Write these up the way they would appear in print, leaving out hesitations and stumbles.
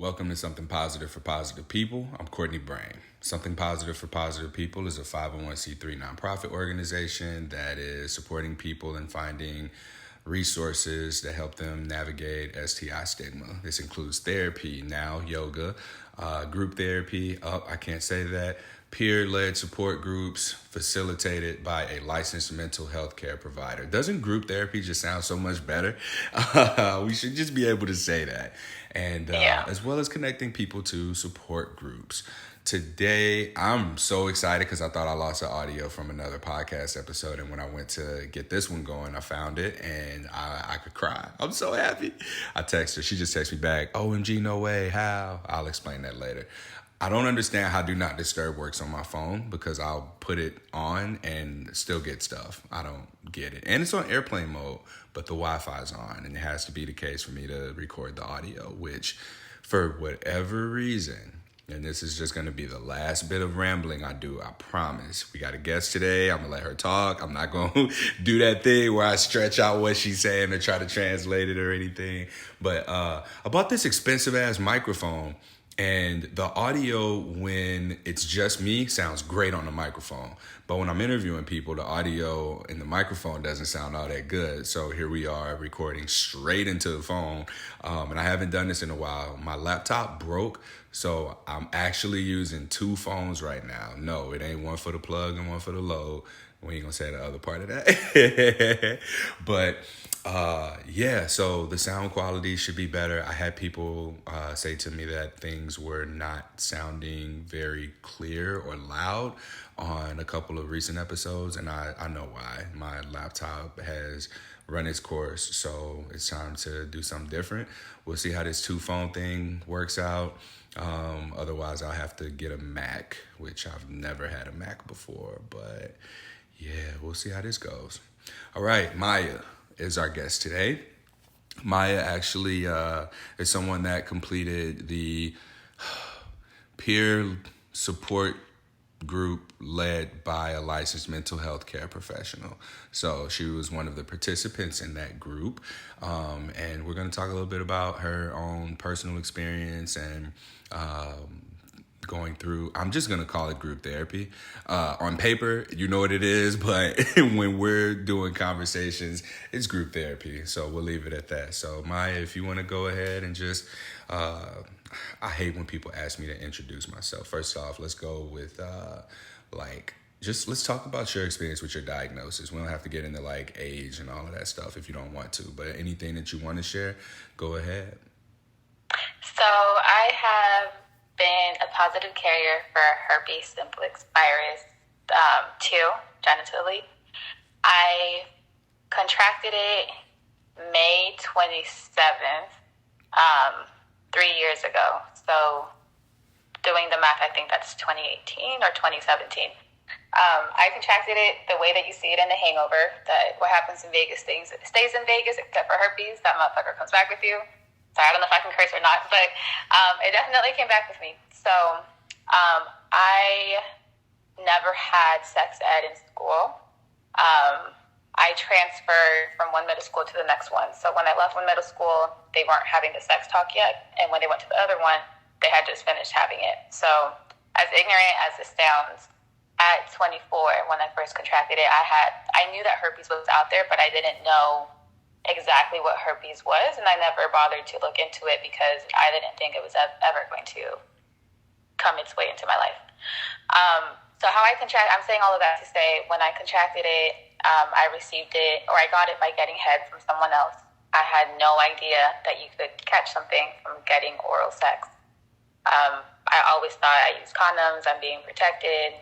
Welcome to Something Positive for Positive People. I'm Courtney Brain. Something Positive for Positive People is a 501c3 nonprofit organization that is supporting people in finding resources that help them navigate STI stigma. This includes therapy, now yoga, group therapy, I can't say that, peer-led support groups facilitated by a licensed mental health care provider. Doesn't group therapy just sound so much better? We should just be able to say that. And as well as connecting people to support groups. Today, I'm so excited because I thought I lost the audio from another podcast episode. And when I went to get this one going, I found it and I could cry. I'm so happy. I texted her. She just texted me back, OMG, no way, how? I'll explain that later. I don't understand how Do Not Disturb works on my phone because I'll put it on and still get stuff. I don't get it. And it's on airplane mode, but the Wi-Fi's on. And it has to be the case for me to record the audio, which for whatever reason, and this is just going to be the last bit of rambling I do, I promise. We got a guest today. I'm going to let her talk. I'm not going to do that thing where I stretch out what she's saying or try to translate it or anything. But I bought this expensive-ass microphone. And the audio, when it's just me, sounds great on the microphone. But when I'm interviewing people, the audio in the microphone doesn't sound all that good. So here we are recording straight into the phone. And I haven't done this in a while. My laptop broke, so I'm actually using two phones right now. No, it ain't one for the plug and one for the load. We ain't gonna say the other part of that. But so the sound quality should be better. I had people say to me that things were not sounding very clear or loud on a couple of recent episodes, and I know why. My laptop has run its course, so it's time to do something different. We'll see how this two-phone thing works out. Otherwise, I'll have to get a Mac, which I've never had a Mac before, but yeah, we'll see how this goes. All right, Maya is our guest today. Maya actually is someone that completed the peer support group led by a licensed mental health care professional. So she was one of the participants in that group. And we're going to talk a little bit about her own personal experience and going through, I'm just going to call it group therapy. On paper, you know what it is, but when we're doing conversations, it's group therapy. So we'll leave it at that. So Maya, if you want to go ahead and just, I hate when people ask me to introduce myself. First off, let's go with let's talk about your experience with your diagnosis. We don't have to get into like age and all of that stuff if you don't want to, but anything that you want to share, go ahead. So I have been a positive carrier for herpes simplex virus 2 genitally. I contracted it May 27th, 3 years ago. So doing the math, I think that's 2018 or 2017. I contracted it the way that you see it in The Hangover, that what happens in Vegas stays in Vegas except for herpes. That motherfucker comes back with you. Sorry, I don't know if I can curse or not, but it definitely came back with me. So I never had sex ed in school. I transferred from one middle school to the next one. So when I left one middle school, they weren't having the sex talk yet. And when they went to the other one, they had just finished having it. So as ignorant as it sounds, at 24, when I first contracted it, I knew that herpes was out there, but I didn't know exactly what herpes was, and I never bothered to look into it because I didn't think it was ever going to come its way into my life. So how I'm saying all of that to say, when I contracted it, I received it, or I got it by getting head from someone else. I had no idea that you could catch something from getting oral sex. I always thought I used condoms, I'm being protected,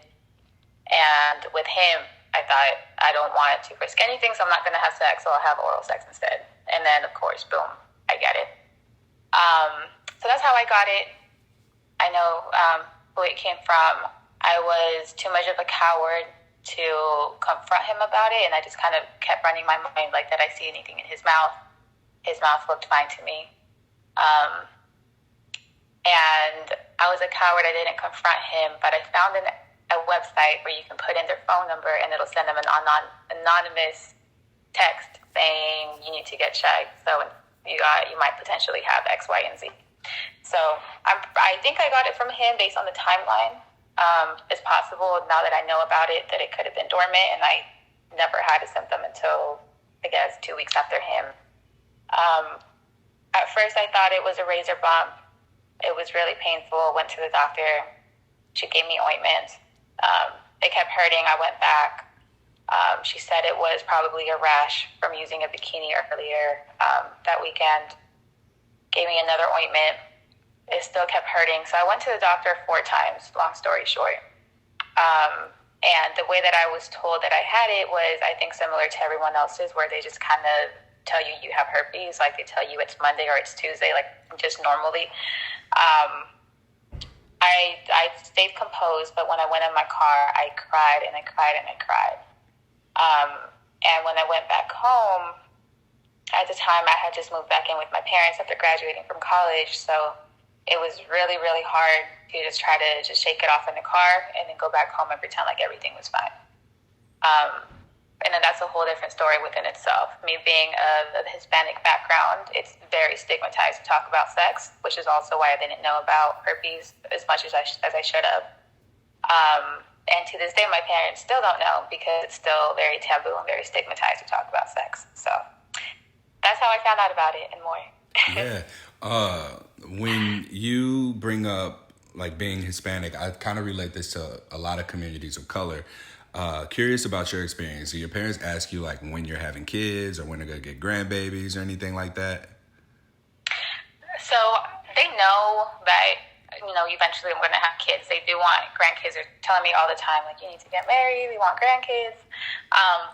and with him, I thought, I don't want to risk anything, so I'm not going to have sex, so I'll have oral sex instead. And then, of course, boom, I get it. So that's how I got it. I know who it came from. I was too much of a coward to confront him about it, and I just kind of kept running my mind like, did I see anything in his mouth? His mouth looked fine to me. And I was a coward. I didn't confront him, but I found a website where you can put in their phone number and it'll send them an anonymous text saying you need to get checked. So you might potentially have X, Y, and Z. So I think I got it from him based on the timeline. It's possible now that I know about it that it could have been dormant, and I never had a symptom until, I guess, 2 weeks after him. At first, I thought it was a razor bump. It was really painful. Went to the doctor. She gave me ointment. It kept hurting. I went back. She said it was probably a rash from using a bikini earlier that weekend. Gave me another ointment. It still kept hurting. So I went to the doctor 4 times, long story short. And the way that I was told that I had it was, I think, similar to everyone else's, where they just kind of tell you you have herpes. Like, they tell you it's Monday or it's Tuesday, like, just normally. I stayed composed, but when I went in my car, I cried and I cried and I cried. And when I went back home, at the time, I had just moved back in with my parents after graduating from college, so it was really, really hard to just try to just shake it off in the car and then go back home and pretend like everything was fine. And then that's a whole different story within itself. Me being of a Hispanic background, it's very stigmatized to talk about sex, which is also why I didn't know about herpes as much as I should have. And to this day, my parents still don't know because it's still very taboo and very stigmatized to talk about sex. So that's how I found out about it and more. Yeah. When you bring up like being Hispanic, I kind of relate this to a lot of communities of color. Curious about your experience. Do your parents ask you like when you're having kids or when they're going to get grandbabies or anything like that? So they know that, eventually I'm going to have kids. They do want grandkids. They're telling me all the time, like, you need to get married. We want grandkids.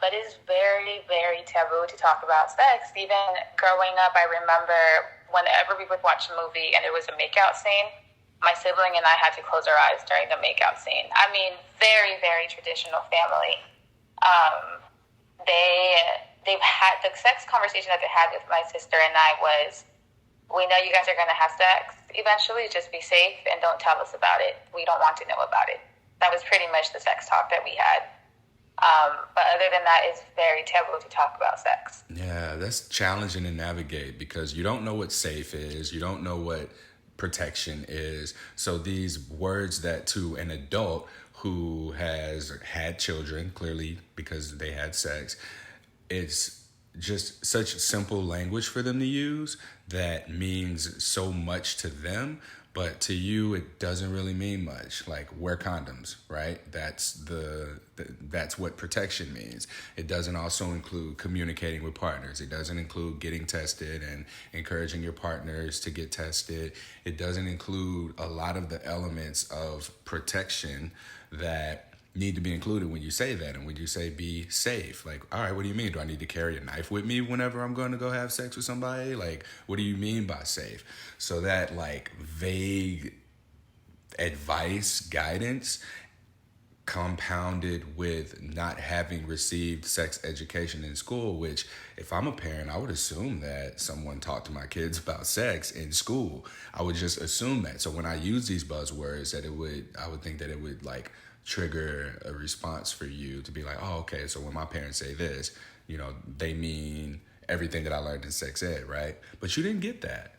But it's very, very taboo to talk about sex. Even growing up, I remember whenever we would watch a movie and there was a makeout scene, my sibling and I had to close our eyes during the makeout scene. I mean, very, very traditional family. They've had the sex conversation that they had with my sister and I was, we know you guys are going to have sex eventually. Just be safe and don't tell us about it. We don't want to know about it. That was pretty much the sex talk that we had. But other than that, it's very taboo to talk about sex. Yeah, that's challenging to navigate because you don't know what safe is. You don't know what protection is. So these words that to an adult who has had children, clearly because they had sex, it's just such simple language for them to use that means so much to them, but to you it doesn't really mean much. Like, wear condoms, right? That's what protection means. It doesn't also include communicating with partners. It doesn't include getting tested and encouraging your partners to get tested. It doesn't include a lot of the elements of protection that need to be included when you say that. And when you say be safe, like, all right, what do you mean? Do I need to carry a knife with me whenever I'm going to go have sex with somebody? Like, what do you mean by safe? So that like vague advice, guidance, compounded with not having received sex education in school, which if I'm a parent, I would assume that someone talked to my kids about sex in school. I would just assume that. So when I use these buzzwords, I would think that it would like trigger a response for you to be like, oh, okay, so when my parents say this, they mean everything that I learned in sex ed, right? But you didn't get that.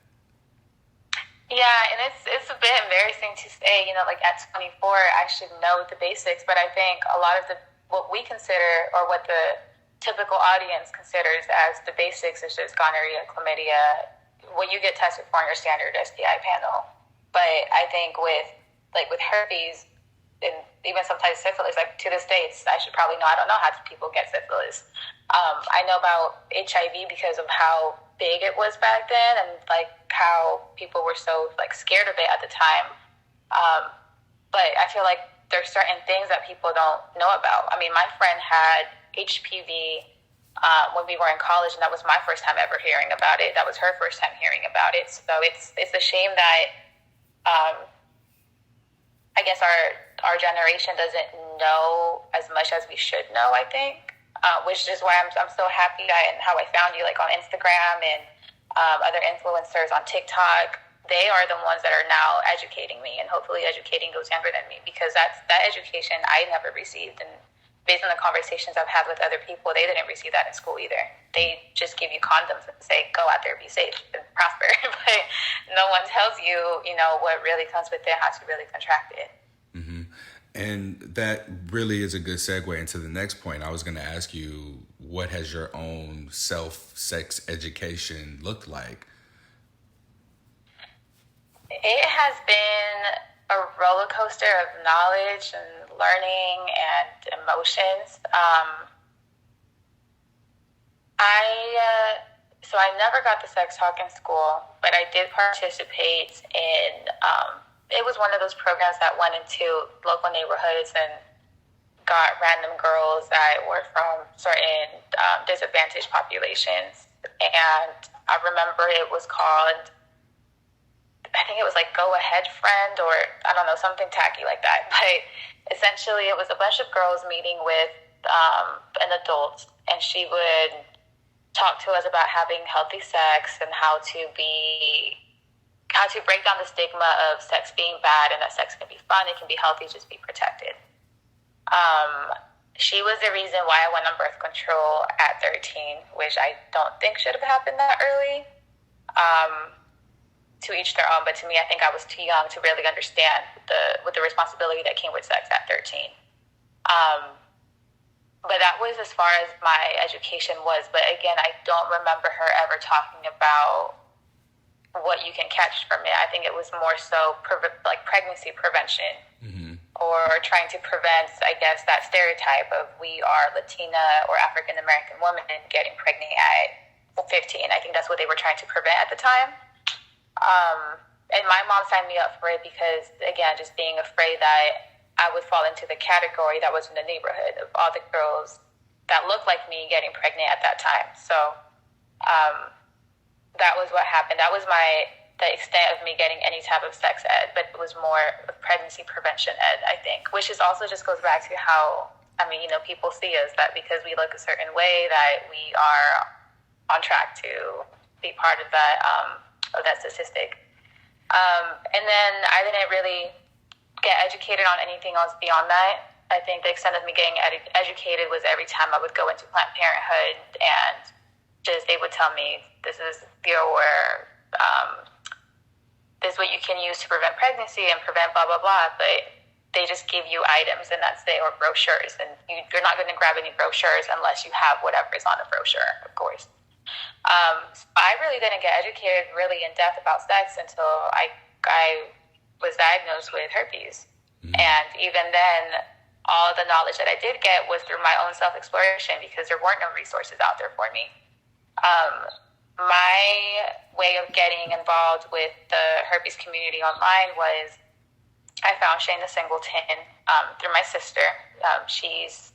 Yeah, and it's a bit embarrassing to say, like at 24, I should know the basics, but I think a lot of what we consider or what the typical audience considers as the basics is just gonorrhea, chlamydia, what you get tested for on your standard STI panel. But I think with herpes, and even sometimes syphilis, like to this day, I should probably know. I don't know how people get syphilis. I know about HIV because of how big it was back then and like how people were so like scared of it at the time. But I feel like there's certain things that people don't know about. I mean, my friend had HPV when we were in college, and that was my first time ever hearing about it. That was her first time hearing about it. So it's a shame that I guess our generation doesn't know as much as we should know, I think, which is why I'm so happy how I found you, like on Instagram and other influencers on TikTok. They are the ones that are now educating me and hopefully educating those younger than me, because that education I never received. And based on the conversations I've had with other people, they didn't receive that in school either. They just give you condoms and say, go out there, be safe, and prosper. But no one tells you, what really comes with it, how to really contract it. Mm-hmm. And that really is a good segue into the next point. I was going to ask you, what has your own sex education looked like? It has been a roller coaster of knowledge and learning and emotions. I never got the sex talk in school, but I did participate in, it was one of those programs that went into local neighborhoods and got random girls that were from certain disadvantaged populations. And I remember it was called, I think it was like Go Ahead Friend, or I don't know, something tacky like that. But essentially it was a bunch of girls meeting with an adult, and she would talk to us about having healthy sex and how to break down the stigma of sex being bad, and that sex can be fun, it can be healthy, just be protected. She was the reason why I went on birth control at 13, which I don't think should have happened that early. To each their own, but to me, I think I was too young to really understand the responsibility that came with sex at 13. But that was as far as my education was. But again, I don't remember her ever talking about what you can catch from it. I think it was more so like pregnancy prevention, or trying to prevent, I guess, that stereotype of we are Latina or African American women getting pregnant at 15. I think that's what they were trying to prevent at the time. And my mom signed me up for it because, again, just being afraid that I would fall into the category that was in the neighborhood of all the girls that looked like me getting pregnant at that time. So that was what happened. That was the extent of me getting any type of sex ed, but it was more of pregnancy prevention ed, I think, which is also just goes back to how, people see us, that because we look a certain way that we are on track to be part of that statistic. And then I didn't really get educated on anything else beyond that. I think the extent of me getting educated was every time I would go into Planned Parenthood, and they would tell me, this is this is what you can use to prevent pregnancy and prevent blah, blah, blah. But they just give you items, and that's it, or brochures. And you're not going to grab any brochures unless you have whatever is on the brochure, of course. I really didn't get educated really in depth about sex until I was diagnosed with herpes. And even then, all the knowledge that I did get was through my own self-exploration, because there weren't no resources out there for me. My way of getting involved with the herpes community online was I found Shayna Singleton through my sister. She's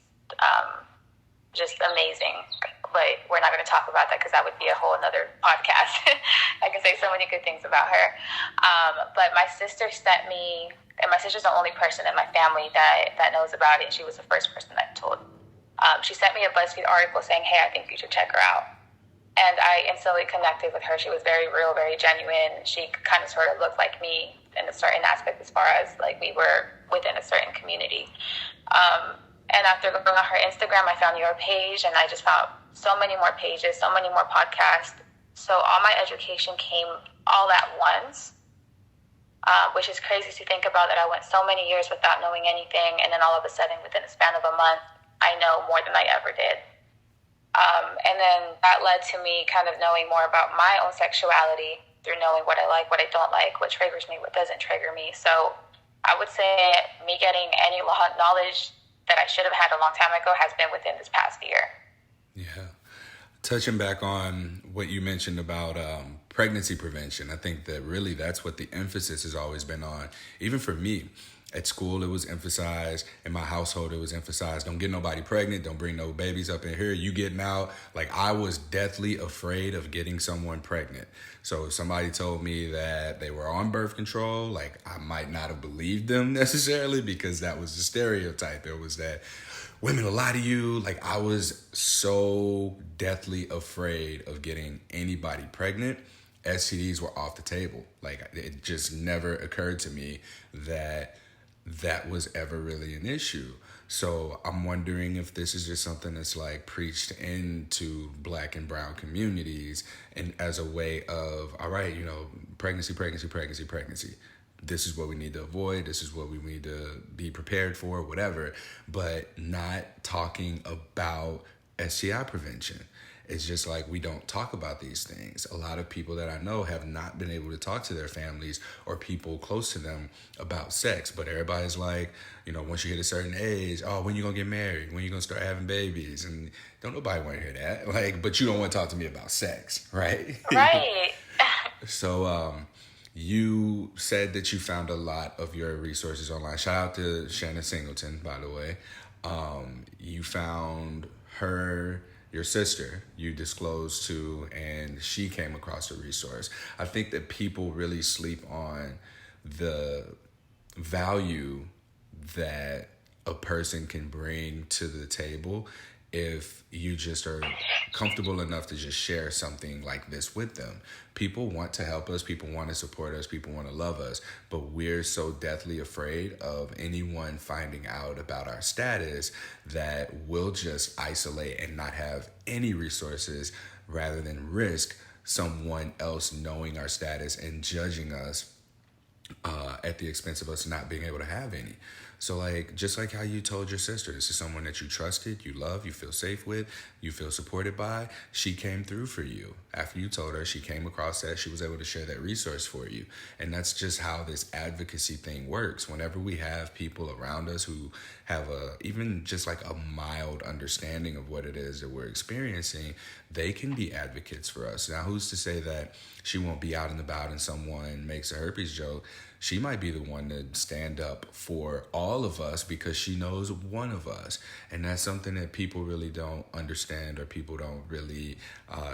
just amazing, but we're not going to talk about that because that would be a whole another podcast. I can say so many good things about her. But my sister sent me, and my sister's the only person in my family that knows about it. She was the first person I told. She sent me a BuzzFeed article saying, hey, I think you should check her out. And I instantly connected with her. She was very real, very genuine. She kind of sort of looked like me in a certain aspect, as far as like we were within a certain community. And after going on her Instagram, I found your page, and I just found so many more pages, so many more podcasts. So all my education came all at once, which is crazy to think about, that I went so many years without knowing anything, and then all of a sudden, within a span of a month, I know more than I ever did. And then that led to me kind of knowing more about my own sexuality through knowing what I like, what I don't like, what triggers me, what doesn't trigger me. So I would say me getting any knowledge that I should have had a long time ago has been within this past year. Yeah. Touching back on what you mentioned about pregnancy prevention, I think that really that's what the emphasis has always been on. Even for me, at school, it was emphasized. In my household, it was emphasized. Don't get nobody pregnant. Don't bring no babies up in here. You getting out. Like, I was deathly afraid of getting someone pregnant. So if somebody told me that they were on birth control, like, I might not have believed them necessarily, because that was the stereotype. It was that women will lie to you. Like, I was so deathly afraid of getting anybody pregnant. STDs were off the table. Like, it just never occurred to me that was ever really an issue. So I'm wondering if this is just something that's like preached into Black and brown communities, and as a way of, all right, you know, pregnancy, pregnancy, pregnancy, pregnancy. This is what we need to avoid. This is what we need to be prepared for, whatever. But not talking about STI prevention. It's just like we don't talk about these things. A lot of people that I know have not been able to talk to their families or people close to them about sex. But everybody's like, you know, once you hit a certain age, oh, when you gonna get married? When you gonna start having babies? And don't nobody want to hear that. Like, but you don't want to talk to me about sex, right? Right. So, you said that you found a lot of your resources online. Shout out to Shannon Singleton, by the way. You found her, your sister, you disclosed to, and she came across a resource. I think that people really sleep on the value that a person can bring to the table if you just are comfortable enough to just share something like this with them. People want to help us, people want to support us, people want to love us, but we're so deathly afraid of anyone finding out about our status that we'll just isolate and not have any resources rather than risk someone else knowing our status and judging us at the expense of us not being able to have any. So, like, just like how you told your sister, this is someone that you trusted, you love, you feel safe with, you feel supported by. She came through for you. After you told her, she came across that, she was able to share that resource for you. And that's just how this advocacy thing works. Whenever we have people around us who have even just like a mild understanding of what it is that we're experiencing, they can be advocates for us. Now, who's to say that she won't be out and about and someone makes a herpes joke? She might be the one to stand up for all of us because she knows one of us. And that's something that people really don't understand, or people don't really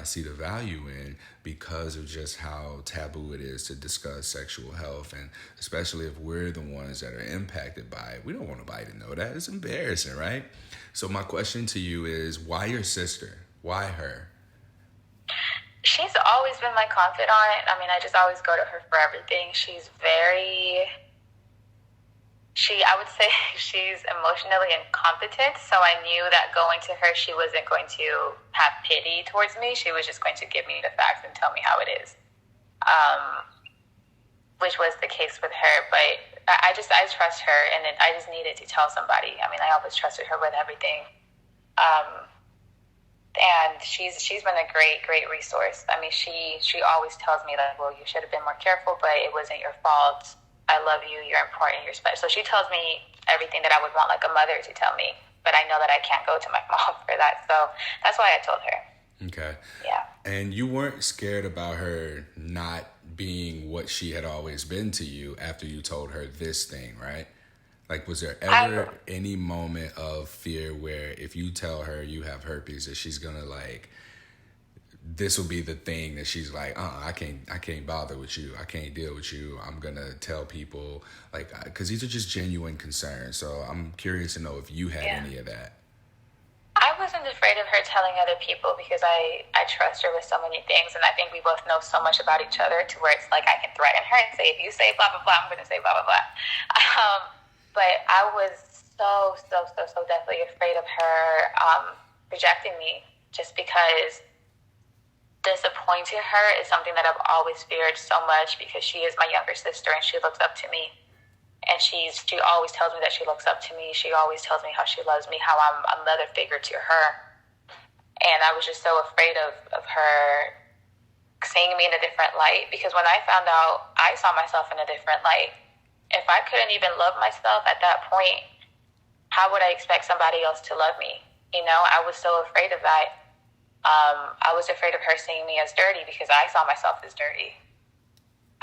see the value in, because of just how taboo it is to discuss sexual health. And especially if we're the ones that are impacted by it, we don't want nobody to know that. It's embarrassing, right? So my question to you is, why your sister? Why her? She's always been my confidant. I mean, I just always go to her for everything. I would say she's emotionally incompetent. So I knew that going to her, she wasn't going to have pity towards me. She was just going to give me the facts and tell me how it is. Which was the case with her. But I trust her, and I just needed to tell somebody. I mean, I always trusted her with everything. And she's been a great resource. I mean, she always tells me that, well, you should have been more careful, but it wasn't your fault. I love you. You're important. You're special. So she tells me everything that I would want like a mother to tell me, but I know that I can't go to my mom for that. So that's why I told her. Okay. Yeah. And you weren't scared about her not being what she had always been to you after you told her this thing, right? Like, was there ever any moment of fear where if you tell her you have herpes, that she's gonna like, this will be the thing that she's like, I can't bother with you. I can't deal with you. I'm gonna tell people, like, because these are just genuine concerns. So I'm curious to know if you had any of that. I wasn't afraid of her telling other people because I trust her with so many things, and I think we both know so much about each other to where it's like I can threaten her and say, if you say blah blah blah, I'm gonna say blah blah blah. But I was so definitely afraid of her rejecting me, just because disappointing her is something that I've always feared so much, because she is my younger sister and she looks up to me. And she always tells me that she looks up to me. She always tells me how she loves me, how I'm a mother figure to her. And I was just so afraid of her seeing me in a different light, because when I found out, I saw myself in a different light. If I couldn't even love myself at that point, how would I expect somebody else to love me? You know, I was so afraid of that. I was afraid of her seeing me as dirty because I saw myself as dirty.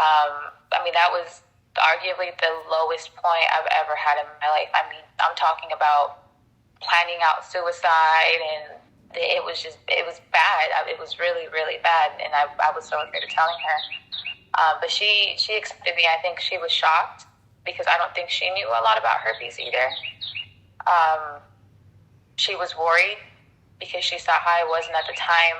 I mean, that was arguably the lowest point I've ever had in my life. I mean, I'm talking about planning out suicide, and it was bad. It was really bad, and I was so afraid of telling her. But she accepted me. I think she was shocked because I don't think she knew a lot about herpes either. She was worried because she saw how I was, and at the time,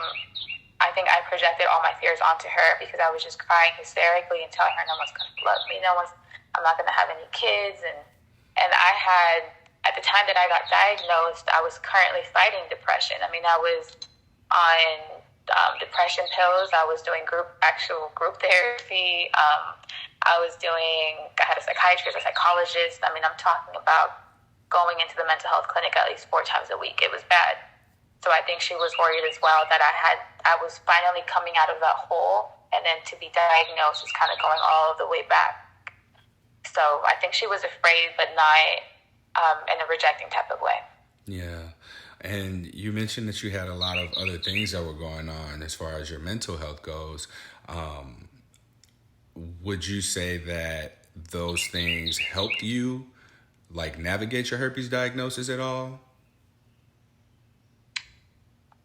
I think I projected all my fears onto her because I was just crying hysterically and telling her no one's going to love me, I'm not going to have any kids, and I had at the time that I got diagnosed, I was currently fighting depression. I mean, I was on depression pills. I was doing actual group therapy. I had a psychiatrist, a psychologist. I mean, I'm talking about going into the mental health clinic at least 4 times a week. It was bad. So I think she was worried as well that I was finally coming out of that hole, and then to be diagnosed was kind of going all the way back. So I think she was afraid, but not in a rejecting type of way. Yeah. And you mentioned that you had a lot of other things that were going on as far as your mental health goes. Would you say that those things helped you, like, navigate your herpes diagnosis at all?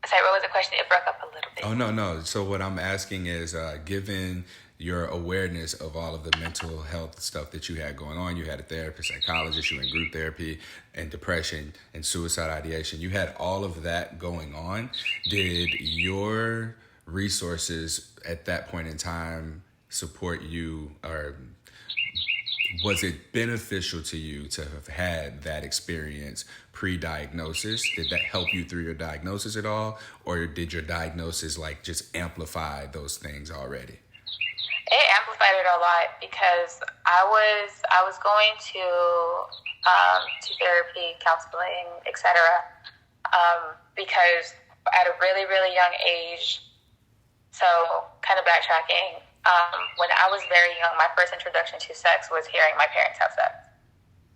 Sorry, what was the question? It broke up a little bit. Oh, no. So what I'm asking is, given your awareness of all of the mental health stuff that you had going on, you had a therapist, psychologist, you were in group therapy, and depression and suicide ideation, you had all of that going on. Did your resources at that point in time support you, or was it beneficial to you to have had that experience pre-diagnosis? Did that help you through your diagnosis at all? Or did your diagnosis like just amplify those things already? It amplified it a lot because I was going to therapy, counseling, etc. Because at a really, really young age, so kind of backtracking, when I was very young, my first introduction to sex was hearing my parents have sex.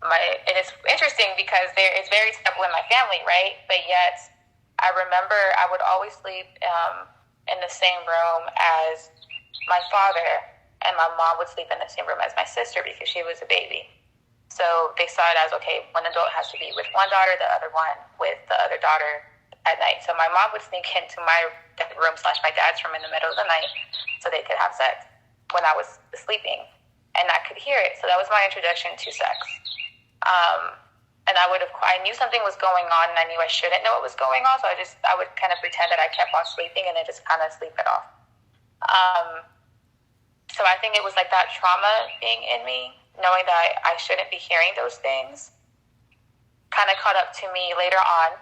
And it's interesting because it's very simple in my family, right? But yet, I remember I would always sleep in the same room as my father, and my mom would sleep in the same room as my sister because she was a baby. So they saw it as, okay, one adult has to be with one daughter, the other one with the other daughter at night. So my mom would sneak into my room / my dad's room in the middle of the night so they could have sex when I was sleeping, and I could hear it. So that was my introduction to sex. And I knew something was going on, and I knew I shouldn't know what was going on. So I would kind of pretend that I kept on sleeping and then just kind of sleep it off. So I think it was like that trauma being in me, knowing that I shouldn't be hearing those things, kind of caught up to me later on.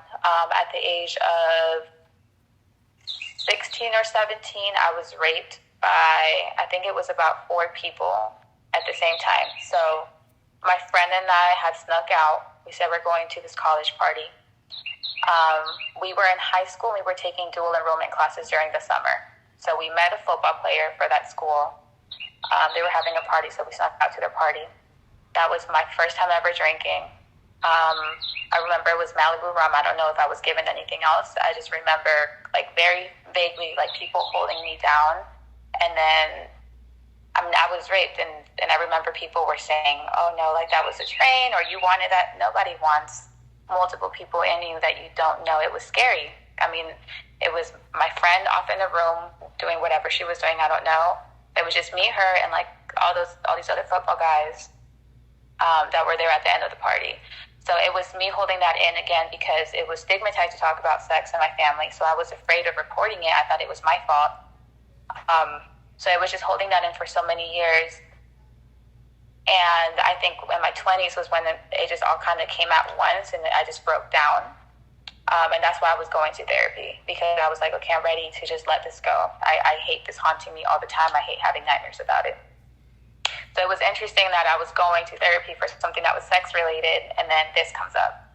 At the age of 16 or 17, I was raped by, I think it was about 4 people at the same time. So my friend and I had snuck out. We said we're going to this college party. We were in high school. We were taking dual enrollment classes during the summer. So we met a football player for that school. They were having a party, so we snuck out to their party. That was my first time ever drinking. I remember it was Malibu rum. I don't know if I was given anything else. I just remember, like, very vaguely, like, people holding me down. And then, I was raped, and I remember people were saying, oh, no, like, that was a train, or you wanted that. Nobody wants multiple people in you that you don't know. It was scary. I mean, it was my friend off in a room doing whatever she was doing. I don't know. It was just me, her, and, like, all these other football guys that were there at the end of the party. So it was me holding that in again because it was stigmatized to talk about sex in my family. So I was afraid of reporting it. I thought it was my fault. So I was just holding that in for so many years. And I think in my 20s was when it just all kind of came at once, and I just broke down. And that's why I was going to therapy, because I was like, okay, I'm ready to just let this go. I hate this haunting me all the time. I hate having nightmares about it. So it was interesting that I was going to therapy for something that was sex related, and then this comes up.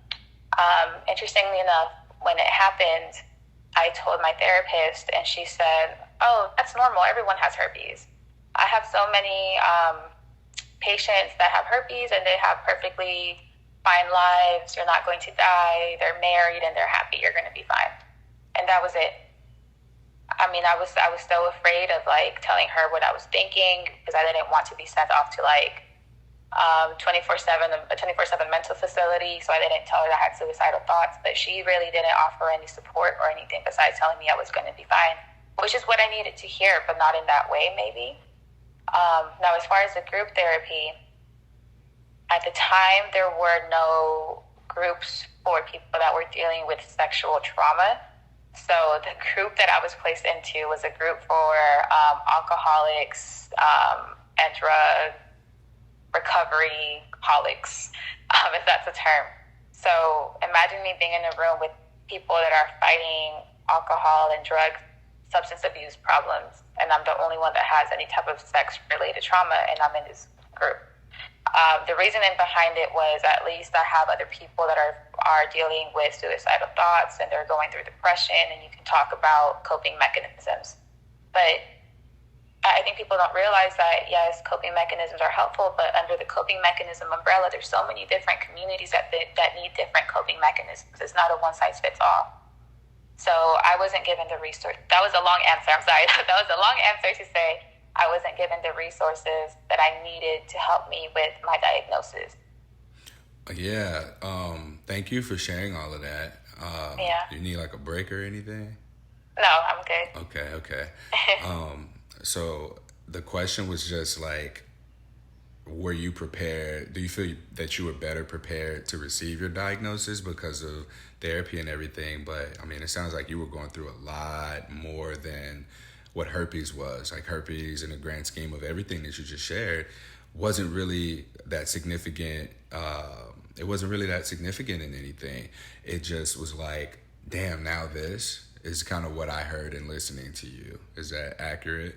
Interestingly enough, when it happened, I told my therapist, and she said, oh, that's normal. Everyone has herpes. I have so many patients that have herpes, and they have perfectly fine lives. You're not going to die. They're married, and they're happy. You're going to be fine. And that was it. I mean, I was so afraid of, like, telling her what I was thinking because I didn't want to be sent off to, like, 24/7 mental facility. So I didn't tell her that I had suicidal thoughts, but she really didn't offer any support or anything besides telling me I was going to be fine, which is what I needed to hear, but not in that way, maybe. Now, as far as the group therapy, at the time, there were no groups for people that were dealing with sexual trauma. So the group that I was placed into was a group for alcoholics and drug recovery holics, if that's a term. So So imagine me being in a room with people that are fighting alcohol and drug substance abuse problems, and I'm the only one that has any type of sex-related trauma, and I'm in this group. The reasoning behind it was, at least I have other people that are dealing with suicidal thoughts, and they're going through depression, and you can talk about coping mechanisms. But I think people don't realize that, yes, coping mechanisms are helpful, but under the coping mechanism umbrella, there's so many different communities that need different coping mechanisms. It's not a one-size-fits-all. So I wasn't given the resource. That was a long answer. I'm sorry. That was a long answer to say I wasn't given the resources that I needed to help me with my diagnosis. Yeah. Thank you for sharing all of that. Yeah. Do you need like a break or anything? No, I'm good. Okay. So the question was just like, were you prepared? Do you feel that you were better prepared to receive your diagnosis because of therapy and everything? But I mean, it sounds like you were going through a lot more than what herpes was. Like herpes, in the grand scheme of everything that you just shared, wasn't really that significant. It wasn't really that significant in anything. It just was like, damn, now this is kind of what I heard in listening to you. Is that accurate?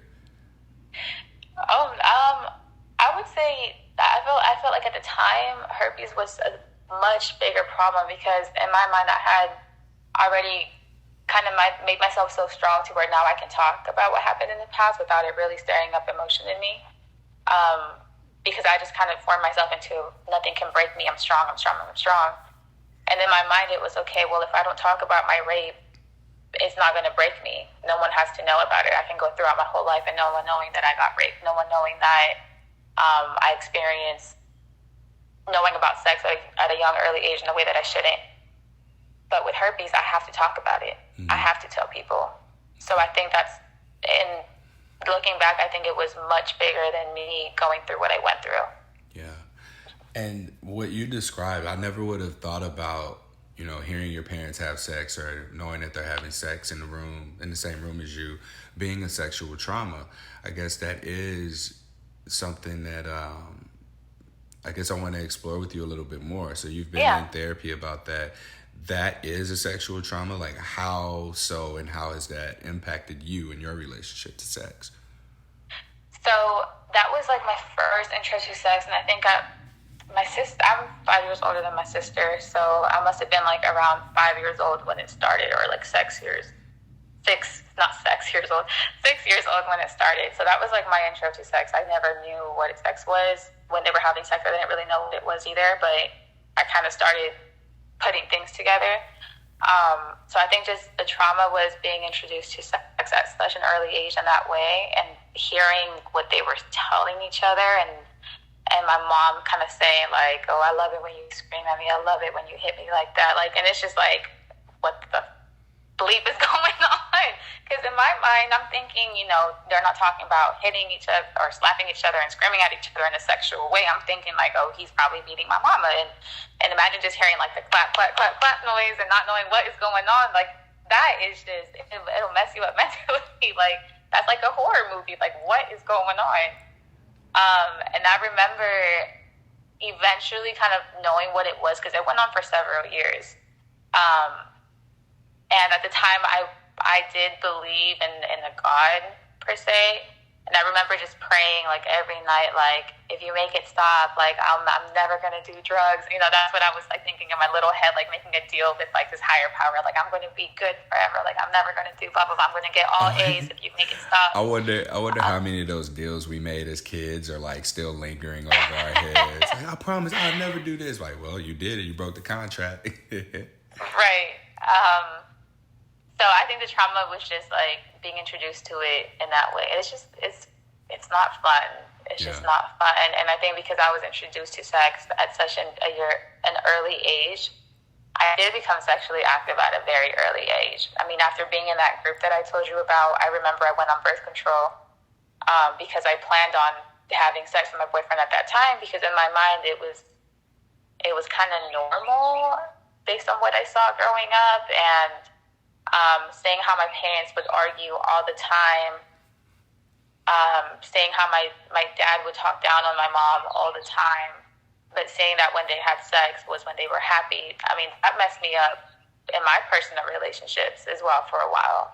I would say that I felt like at the time herpes was a much bigger problem, because in my mind I had already kind of made myself so strong to where now I can talk about what happened in the past without it really stirring up emotion in me. Because I just kind of formed myself into, nothing can break me. I'm strong. And in my mind it was, okay, well, if I don't talk about my rape, it's not going to break me. No one has to know about it. I can go throughout my whole life and no one knowing that I got raped, no one knowing that I experienced knowing about sex at a young, early age in a way that I shouldn't. But with herpes, I have to talk about it. Mm-hmm. I have to tell people. So I think that's, in looking back, I think it was much bigger than me going through what I went through. Yeah. And what you described, I never would have thought about, hearing your parents have sex or knowing that they're having sex in the same room as you, being a sexual trauma. I guess that is something that I guess I want to explore with you a little bit more. So you've been in therapy about that. That is a sexual trauma. Like, how so, and how has that impacted you in your relationship to sex? So that was like my first intro to sex, and I think I'm 5 years older than my sister, so I must have been like around 5 years old when it started, or like 6 years old when it started. So that was like my intro to sex. I never knew what sex was. When they were having sex, I didn't really know what it was either, but I kind of started putting things together. So I think just the trauma was being introduced to sex at such an early age in that way, and hearing what they were telling each other, and my mom kind of saying like, "Oh, I love it when you scream at me. I love it when you hit me like that." Like, and it's just like, what the bleep is going on? Because in my mind, I'm thinking, they're not talking about hitting each other or slapping each other and screaming at each other in a sexual way. I'm thinking like, oh, he's probably beating my mama. And imagine just hearing like the clap, clap, clap, clap noise and not knowing what is going on. Like, that is just, it'll mess you up mentally. Like, that's like a horror movie. Like, what is going on? And I remember eventually kind of knowing what it was, because it went on for several years. And at the time, I did believe in a God, per se. And I remember just praying, like, every night, like, if you make it stop, like, I'm never going to do drugs. That's what I was, like, thinking in my little head, like, making a deal with, like, this higher power. Like, I'm going to be good forever. Like, I'm never going to do blah, blah, blah. I'm going to get all A's if you make it stop. I wonder how many of those deals we made as kids are, like, still lingering over our heads. Like, I promise I'll never do this. Like, well, you did it. You broke the contract. Right. So I think the trauma was just like being introduced to it in that way. It's not fun. It's just not fun. And I think because I was introduced to sex at such an early age, I did become sexually active at a very early age. I mean, after being in that group that I told you about, I remember I went on birth control because I planned on having sex with my boyfriend at that time, because in my mind it was kind of normal based on what I saw growing up, and seeing how my parents would argue all the time, seeing how my dad would talk down on my mom all the time. but saying that when they had sex was when they were happy, I mean, that messed me up in my personal relationships as well for a while.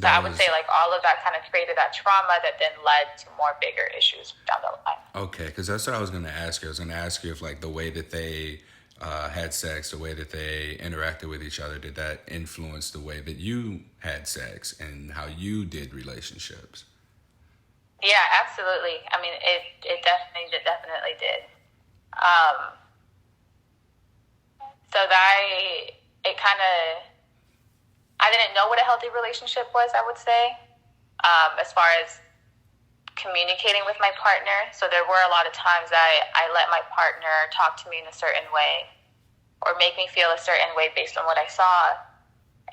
So I would say like all of that kind of created that trauma that then led to more bigger issues down the line. Okay, because that's what I was going to ask you. I was going to ask you if like the way that they had sex, the way that they interacted with each other, did that influence the way that you had sex and how you did relationships? Yeah, absolutely. I mean, it definitely did. So that it kind of, I didn't know what a healthy relationship was, I would say, as far as communicating with my partner. So there were a lot of times I let my partner talk to me in a certain way or make me feel a certain way based on what I saw.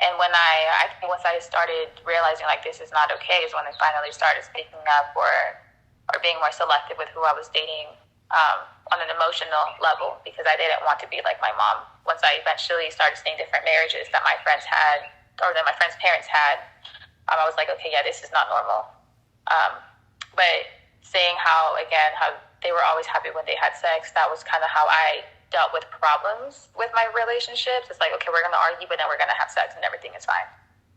And when I think once I started realizing like this is not okay is when I finally started speaking up or being more selective with who I was dating on an emotional level, because I didn't want to be like my mom. Once I eventually started seeing different marriages that my friends had or that my friends' parents had, I was like, okay, yeah, this is not normal. But seeing how they were always happy when they had sex, that was kind of how I dealt with problems with my relationships. It's like, okay, we're going to argue, but then we're going to have sex and everything is fine.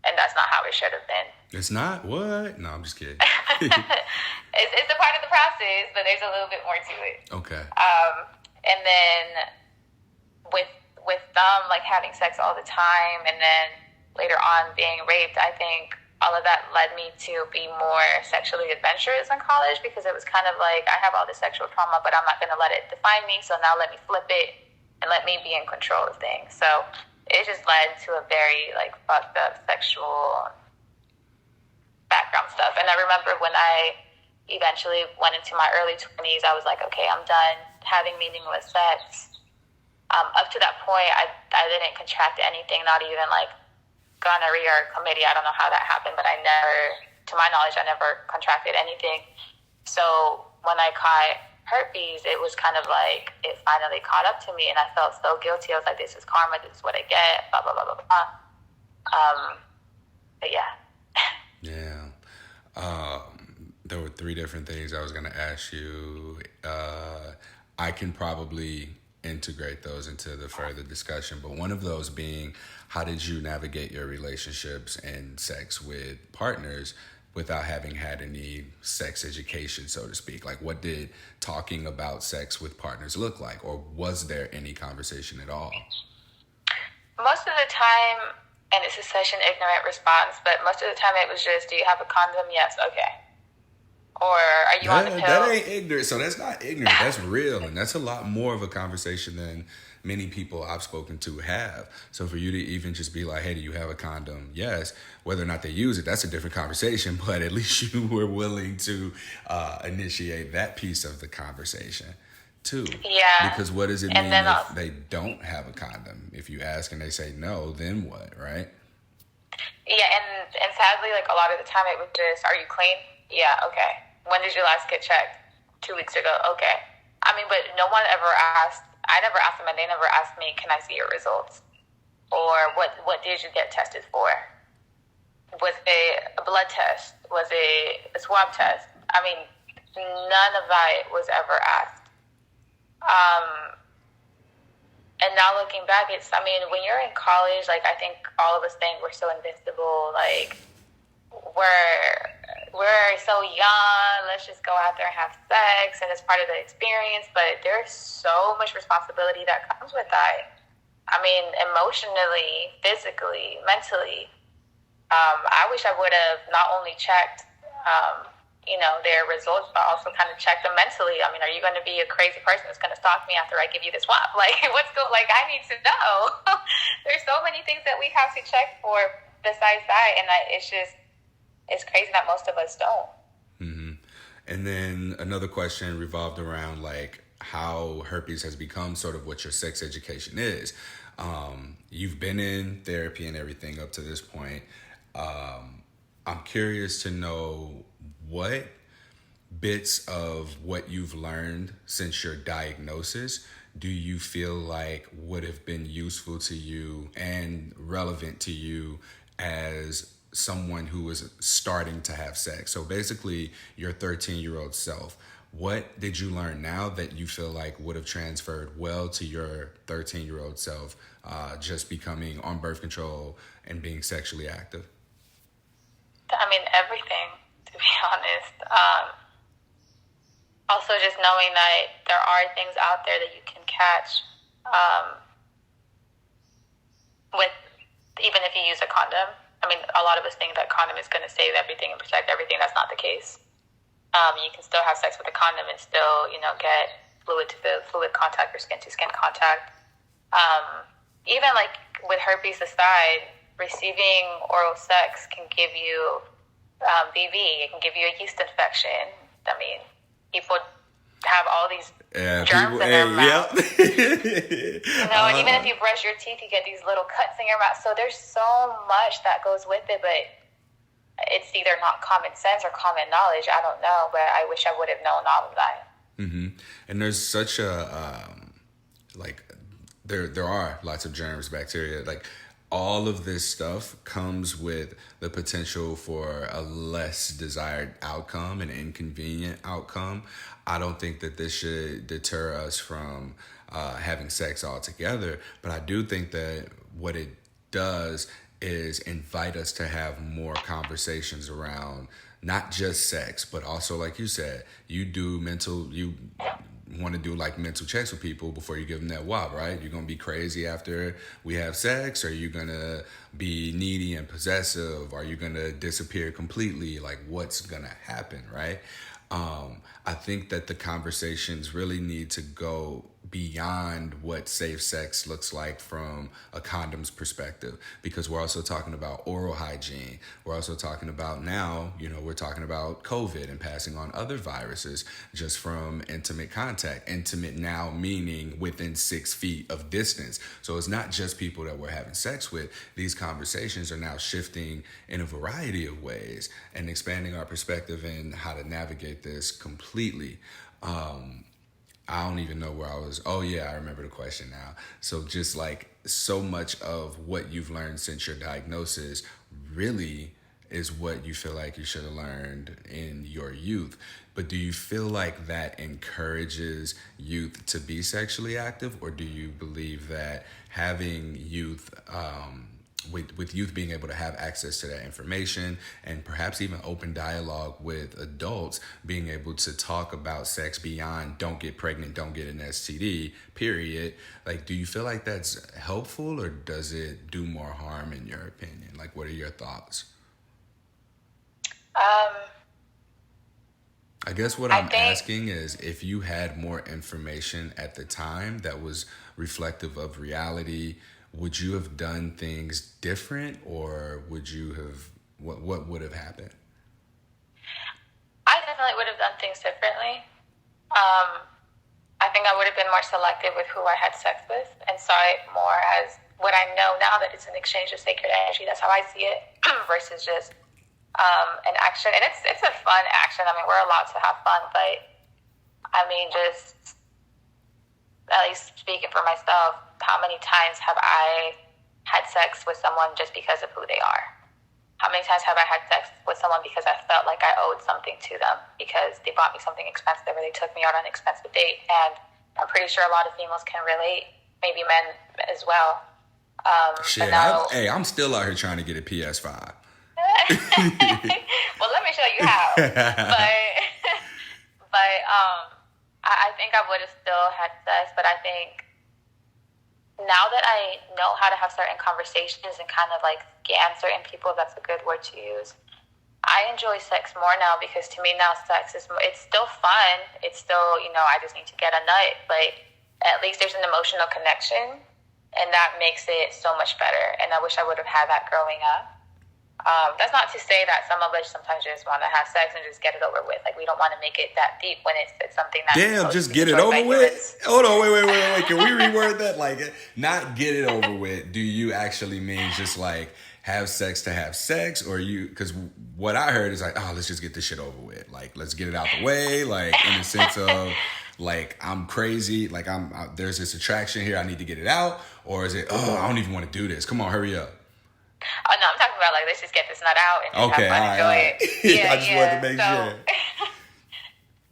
And that's not how it should have been. It's not? What? No, I'm just kidding. It's a part of the process, but there's a little bit more to it. Okay. And then with them like having sex all the time and then later on being raped, I think all of that led me to be more sexually adventurous in college, because it was kind of like I have all this sexual trauma, but I'm not going to let it define me. So now let me flip it and let me be in control of things. So it just led to a very like fucked up sexual background stuff. And I remember when I eventually went into my early 20s, I was like, okay, I'm done having meaningless sex. Up to that point, I didn't contract anything, not even like gonorrhea or chlamydia. I don't know how that happened, but to my knowledge, I never contracted anything. So when I caught herpes, it was kind of like it finally caught up to me, and I felt so guilty. I was like, this is karma, this is what I get, blah, blah, blah, blah, blah. But yeah. Yeah. There were 3 different things I was going to ask you. I can probably integrate those into the further discussion, but one of those being, how did you navigate your relationships and sex with partners without having had any sex education, so to speak? Like, what did talking about sex with partners look like, or was there any conversation at all? Most of the time, and this is such an ignorant response, but most of the time it was just, do you have a condom? Yes, okay. Or are you on the pill? That ain't ignorant. So that's not ignorant. That's real. And that's a lot more of a conversation than many people I've spoken to have. So for you to even just be like, hey, do you have a condom? Yes. Whether or not they use it, that's a different conversation. But at least you were willing to initiate that piece of the conversation too. Yeah. Because what does it mean if they don't have a condom? If you ask and they say no, then what, right? Yeah, and sadly, like a lot of the time it was just, are you clean? Yeah, okay. When did you last get checked? 2 weeks ago. Okay. I mean, but no one ever asked, I never asked them, and they never asked me, can I see your results? Or what did you get tested for? Was it a blood test? Was it a swab test? I mean, none of that was ever asked. And now looking back, when you're in college, like, I think all of us think we're so invincible, like, we're so young, let's just go out there and have sex, and it's part of the experience, but there's so much responsibility that comes with that. I mean, emotionally, physically, mentally. I wish I would have not only checked, their results, but also kind of checked them mentally. I mean, are you going to be a crazy person that's going to stalk me after I give you the swab? Like, I need to know. There's so many things that we have to check for besides that, and it's crazy that most of us don't. Mm-hmm. And then another question revolved around like how herpes has become sort of what your sex education is. You've been in therapy and everything up to this point. I'm curious to know what bits of what you've learned since your diagnosis do you feel like would have been useful to you and relevant to you as someone who is starting to have sex? So basically, your 13-year-old self, What did you learn now that you feel like would have transferred well to your 13-year-old self, just becoming on birth control and being sexually active? I mean, everything, to be honest. Also, just knowing that there are things out there that you can catch with, even if you use a condom. I mean, a lot of us think that condom is going to save everything and protect everything. That's not the case. You can still have sex with a condom and still, get fluid contact or skin to skin contact. Even like with herpes aside, receiving oral sex can give you BV. It can give you a yeast infection. I mean, people have all these germs in their mouth. And even if you brush your teeth, you get these little cuts in your mouth. So there's so much that goes with it, but it's either not common sense or common knowledge. I don't know, but I wish I would have known all of that. Mm-hmm. And there's such a there are lots of germs, bacteria, like all of this stuff comes with the potential for a less desired outcome, an inconvenient outcome. I don't think that this should deter us from having sex altogether, but I do think that what it does is invite us to have more conversations around not just sex, but also, like you said, you want to do like mental checks with people before you give them that wop, right? You're going to be crazy after we have sex? Are you going to be needy and possessive? Are you going to disappear completely? Like, what's going to happen, right? I think that the conversations really need to go beyond what safe sex looks like from a condom's perspective, because we're also talking about oral hygiene. We're also talking about now, we're talking about COVID and passing on other viruses just from intimate contact. Intimate now meaning within 6 feet of distance. So it's not just people that we're having sex with. These conversations are now shifting in a variety of ways and expanding our perspective in how to navigate this completely. I don't even know where I was. Oh yeah, I remember the question now. So just like so much of what you've learned since your diagnosis really is what you feel like you should have learned in your youth. But do you feel like that encourages youth to be sexually active, or do you believe that having youth, with youth being able to have access to that information and perhaps even open dialogue with adults, being able to talk about sex beyond don't get pregnant, don't get an STD, period. Like, do you feel like that's helpful, or does it do more harm in your opinion? Like, what are your thoughts? I guess what I'm asking is if you had more information at the time that was reflective of reality, would you have done things different, or would you have, what would have happened? I definitely would have done things differently. I think I would have been more selective with who I had sex with and saw it more as what I know now, that it's an exchange of sacred energy. That's how I see it versus just an action. And it's a fun action. I mean, we're allowed to have fun, but I mean, just at least speaking for myself, how many times have I had sex with someone just because of who they are? How many times have I had sex with someone because I felt like I owed something to them because they bought me something expensive or they took me out on an expensive date? And I'm pretty sure a lot of females can relate, maybe men as well. I'm still out here trying to get a PS5. Well, let me show you how. But I think I would have still had sex, but I think now that I know how to have certain conversations and kind of like scan certain people, that's a good word to use. I enjoy sex more now because to me now sex it's still fun. It's still, I just need to get a nut, but at least there's an emotional connection, and that makes it so much better. And I wish I would have had that growing up. That's not to say that some of us sometimes just want to have sex and just get it over with. Like, we don't want to make it that deep when it's something that... Damn, just get it over with? Hold on, wait. Can we reword that? Like, not get it over with. Do you actually mean just like have sex to have sex? Or you... Because what I heard is like, let's just get this shit over with. Like, let's get it out the way. Like, in the sense of... Like, I'm crazy. Like, there's this attraction here. I need to get it out. Or is it, I don't even want to do this. Come on, hurry up. Oh, no, I'm talking about, like, let's just get this nut out and just have fun and enjoy it. Yeah, I just wanted to make sure.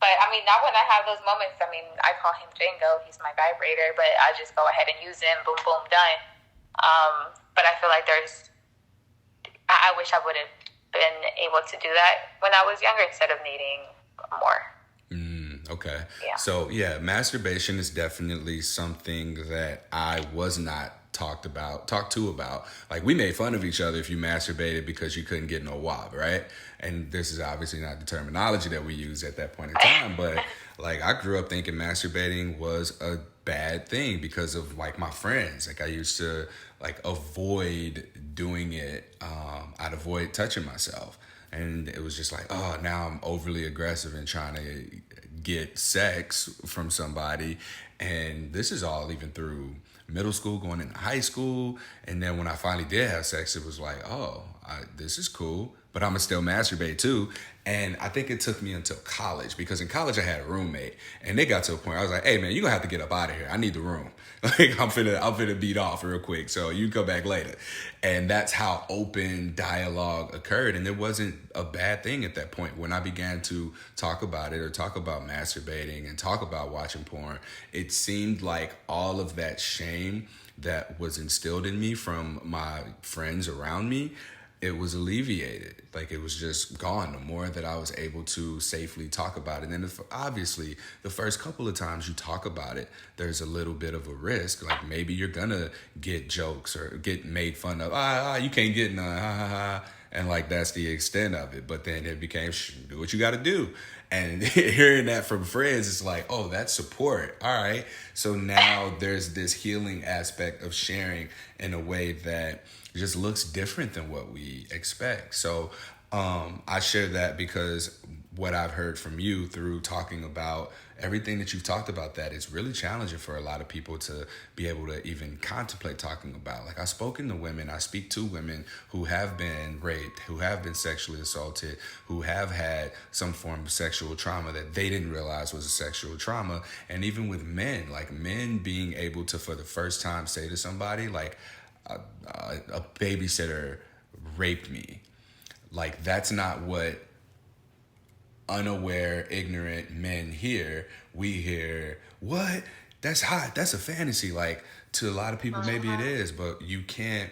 But I mean, not when I have those moments. I mean, I call him Django. He's my vibrator, but I just go ahead and use him. Boom, boom, done. But I feel like I wish I would have been able to do that when I was younger instead of needing more. Okay. Yeah. So yeah, masturbation is definitely something that I was not talked to about. Like, we made fun of each other if you masturbated because you couldn't get no wop, right? And this is obviously not the terminology that we use at that point in time, but like, I grew up thinking masturbating was a bad thing because of like my friends. Like, I used to like avoid doing it. I'd avoid touching myself. And it was just like, oh, now I'm overly aggressive in trying to get sex from somebody. And this is all even through middle school, going into high school. And then when I finally did have sex, it was like, oh, this is cool, but I'm gonna still masturbate too. And I think it took me until college, because in college I had a roommate, and they got to a point I was like, hey man, you're gonna have to get up out of here. I need the room. Like, I'm finna beat off real quick, so you come back later. And that's how open dialogue occurred. And it wasn't a bad thing at that point. When I began to talk about it, or talk about masturbating and talk about watching porn, it seemed like all of that shame that was instilled in me from my friends around me, it was alleviated. Like, it was just gone the more that I was able to safely talk about it. And then obviously the first couple of times you talk about it, there's a little bit of a risk. Like, maybe you're gonna get jokes or get made fun of. You can't get none. And like, that's the extent of it. But then it became, do what you gotta do. And hearing that from friends, it's like, oh, that's support. All right. So now there's this healing aspect of sharing in a way that just looks different than what we expect. So I share that because what I've heard from you through talking about everything that you've talked about, that it's really challenging for a lot of people to be able to even contemplate talking about. Like, I speak to women who have been raped, who have been sexually assaulted, who have had some form of sexual trauma that they didn't realize was a sexual trauma. And even with men, like men being able to, for the first time, say to somebody like, a babysitter raped me. Like, that's not what unaware, ignorant men hear. We hear, what? That's hot. That's a fantasy. Like, to a lot of people, maybe it is, but you can't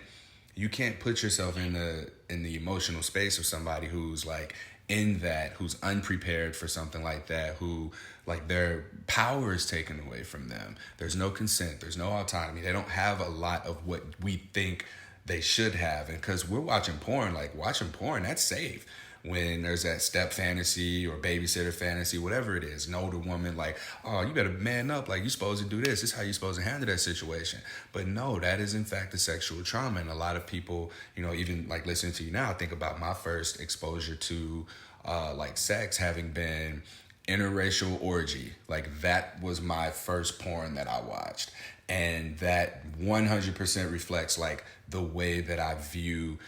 put yourself in the emotional space of somebody who's like in that, who's unprepared for something like that, who like their power is taken away from them. There's no consent. There's no autonomy. They don't have a lot of what we think they should have. And because we're watching porn, that's safe. When there's that step fantasy or babysitter fantasy, whatever it is, an older woman like, oh, you better man up. Like, you're supposed to do this. This is how you're supposed to handle that situation. But no, that is in fact a sexual trauma. And a lot of people, even like listening to you now, think about my first exposure to like sex having been interracial orgy. Like, that was my first porn that I watched. And that 100% reflects like the way that I view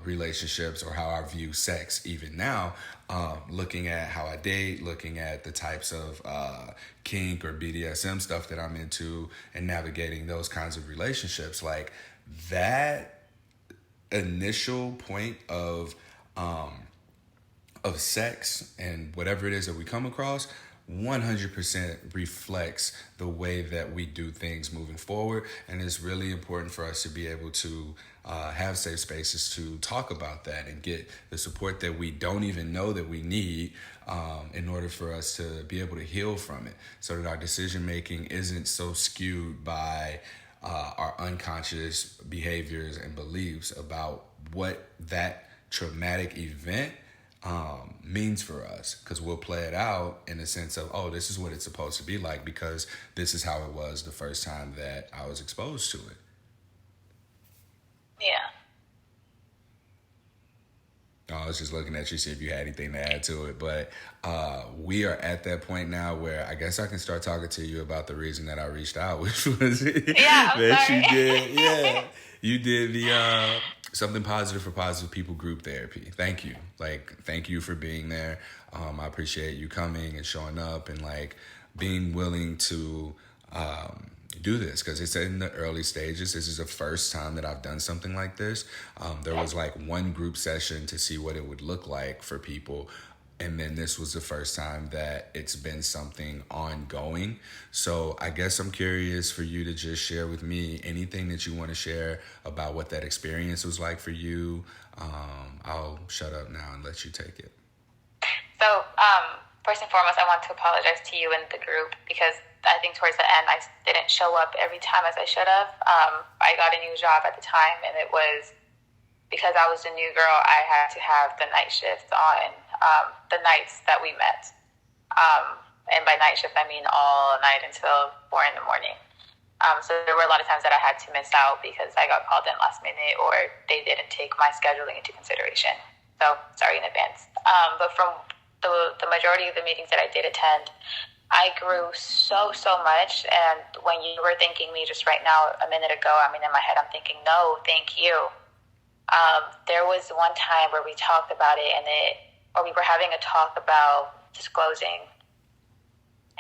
relationships, or how I view sex even now, looking at how I date, looking at the types of kink or BDSM stuff that I'm into, and navigating those kinds of relationships. Like, that initial point of sex and whatever it is that we come across 100% reflects the way that we do things moving forward. And it's really important for us to be able to have safe spaces to talk about that and get the support that we don't even know that we need in order for us to be able to heal from it, so that our decision making isn't so skewed by our unconscious behaviors and beliefs about what that traumatic event means for us, because we'll play it out in the sense of, oh, this is what it's supposed to be like because this is how it was the first time that I was exposed to it. Yeah. I was just looking at you, see if you had anything to add to it. But we are at that point now where I guess I can start talking to you about the reason that I reached out, which was that sorry. you did. Yeah, you did the Something Positive for Positive People group therapy. Thank you. Thank you for being there. I appreciate you coming and showing up and being willing to do this, because it's in the early stages. This is the first time that I've done something like this. There was one group session to see what it would look like for people. And then this was the first time that it's been something ongoing. So I guess I'm curious for you to just share with me anything that you want to share about what that experience was like for you. I'll shut up now and let you take it. So, first and foremost, I want to apologize to you and the group because I think towards the end I didn't show up every time as I should have. I got a new job at the time, and it was because I was a new girl. I had to have the night shift on the nights that we met. And by night shift, I mean all night until 4 in the morning. So there were a lot of times that I had to miss out because I got called in last minute or they didn't take my scheduling into consideration. So sorry in advance. But from the majority of the meetings that I did attend, I grew so much. And when you were thanking me just right now, a minute ago, I mean, in my head, I'm thinking, no, thank you. There was one time where we talked about it or we were having a talk about disclosing.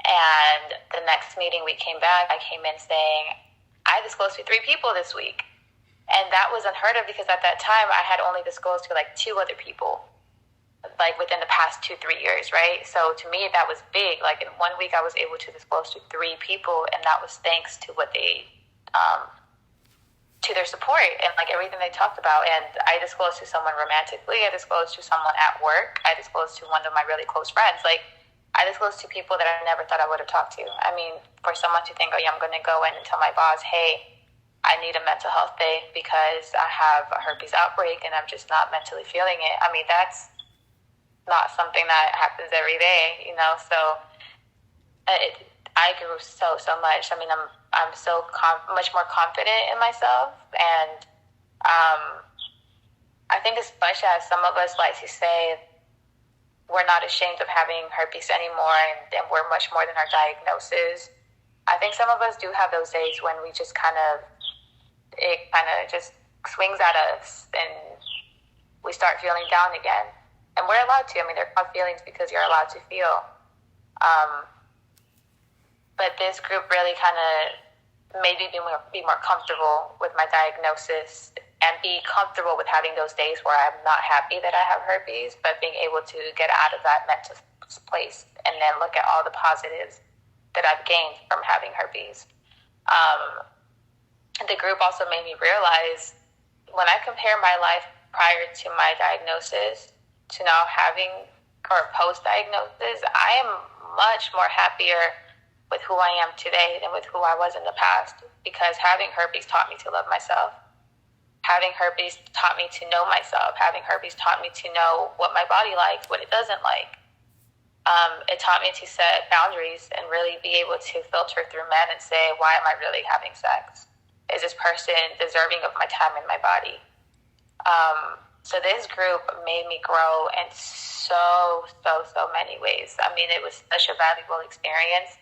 And the next meeting we came back, I came in saying, I disclosed to 3 people this week. And that was unheard of because at that time I had only disclosed to like 2 other people, like within the past 2-3 years, right? So to me, that was big. Like in 1 week, I was able to disclose to 3 people, and that was thanks to what they, to their support and like everything they talked about. And I disclosed to someone romantically. I disclosed to someone at work. I disclosed to one of my really close friends. Like I disclosed to people that I never thought I would have talked to. I mean, for someone to think, oh yeah, I'm going to go in and tell my boss, hey, I need a mental health day because I have a herpes outbreak and I'm just not mentally feeling it. I mean, that's not something that happens every day, you know? So I grew so much. I mean, I'm so much more confident in myself. And I think especially as some of us like to say, we're not ashamed of having herpes anymore and we're much more than our diagnosis. I think some of us do have those days when we just it just swings at us and we start feeling down again. And we're allowed to. I mean, they're called feelings because you're allowed to feel. But this group really kind of made me be more comfortable with my diagnosis and be comfortable with having those days where I'm not happy that I have herpes, but being able to get out of that mental place and then look at all the positives that I've gained from having herpes. The group also made me realize when I compare my life prior to my diagnosis to now having or post-diagnosis, I am much more happier with who I am today than with who I was in the past, because having herpes taught me to love myself. Having herpes taught me to know myself. Having herpes taught me to know what my body likes, what it doesn't like. It taught me to set boundaries and really be able to filter through men and say, why am I really having sex? Is this person deserving of my time and my body? So this group made me grow in so many ways. I mean, it was such a valuable experience.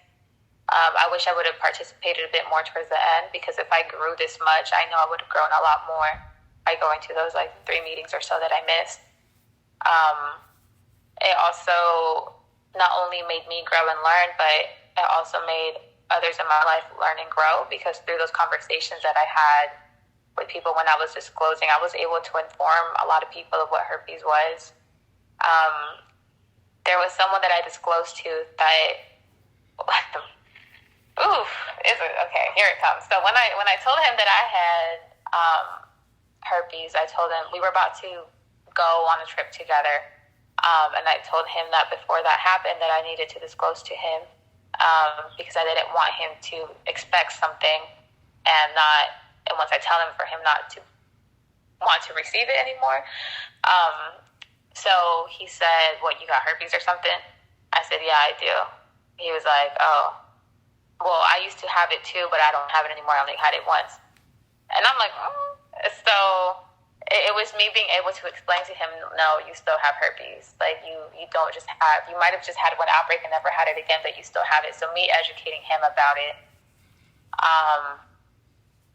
I wish I would have participated a bit more towards the end, because if I grew this much, I know I would have grown a lot more by going to those like 3 meetings or so that I missed. It also not only made me grow and learn, but it also made others in my life learn and grow, because through those conversations that I had with people when I was disclosing, I was able to inform a lot of people of what herpes was. There was someone that I disclosed to that okay, here it comes. So when I told him that I had herpes, I told him we were about to go on a trip together, and I told him that before that happened that I needed to disclose to him, because I didn't want him to expect something and once I tell him, for him not to want to receive it anymore. So he said, what, you got herpes or something? I said, yeah, I do. He was like, oh, well, I used to have it too, but I don't have it anymore. I only had it once. And I'm like, oh. So it was me being able to explain to him, no, you still have herpes. Like you don't just have, you might have just had one outbreak and never had it again, but you still have it. So me educating him about it,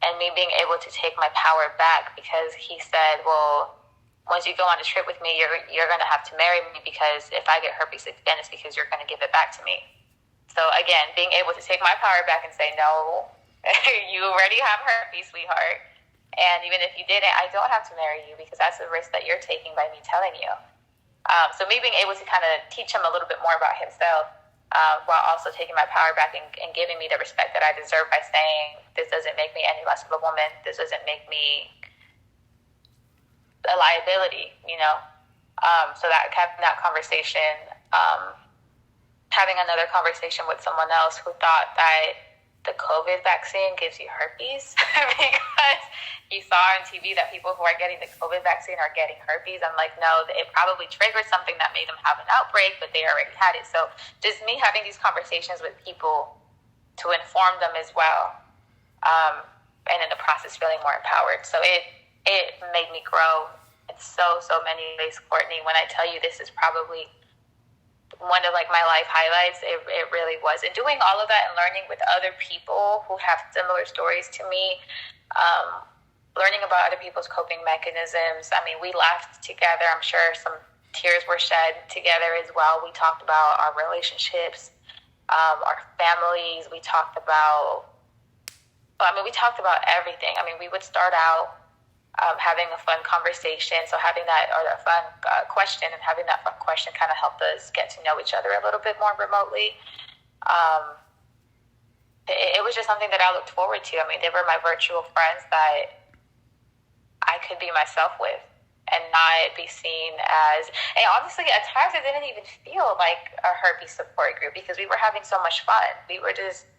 and me being able to take my power back, because he said, well, once you go on a trip with me, you're going to have to marry me, because if I get herpes again, it's because you're going to give it back to me. So again, being able to take my power back and say, no, you already have herpes, sweetheart. And even if you didn't, I don't have to marry you, because that's the risk that you're taking by me telling you. So me being able to kind of teach him a little bit more about himself, while also taking my power back and giving me the respect that I deserve by saying, this doesn't make me any less of a woman. This doesn't make me a liability, you know? So that having that conversation, having another conversation with someone else who thought that the COVID vaccine gives you herpes because you saw on TV that people who are getting the COVID vaccine are getting herpes. I'm like, no, it probably triggered something that made them have an outbreak, but they already had it. So just me having these conversations with people to inform them as well, and in the process feeling more empowered. So it made me grow in so many ways, Courtney. When I tell you this is probably one of like my life highlights, it really was. And doing all of that and learning with other people who have similar stories to me, learning about other people's coping mechanisms. I mean, we laughed together. I'm sure some tears were shed together as well. We talked about our relationships, our families. We talked about everything. I mean, we would start out having a fun conversation. So having that, or a fun question, and having that fun question kind of helped us get to know each other a little bit more remotely. It was just something that I looked forward to. I mean, they were my virtual friends that I could be myself with and not be seen as, and honestly, at times it didn't even feel like a herpes support group because we were having so much fun. We were just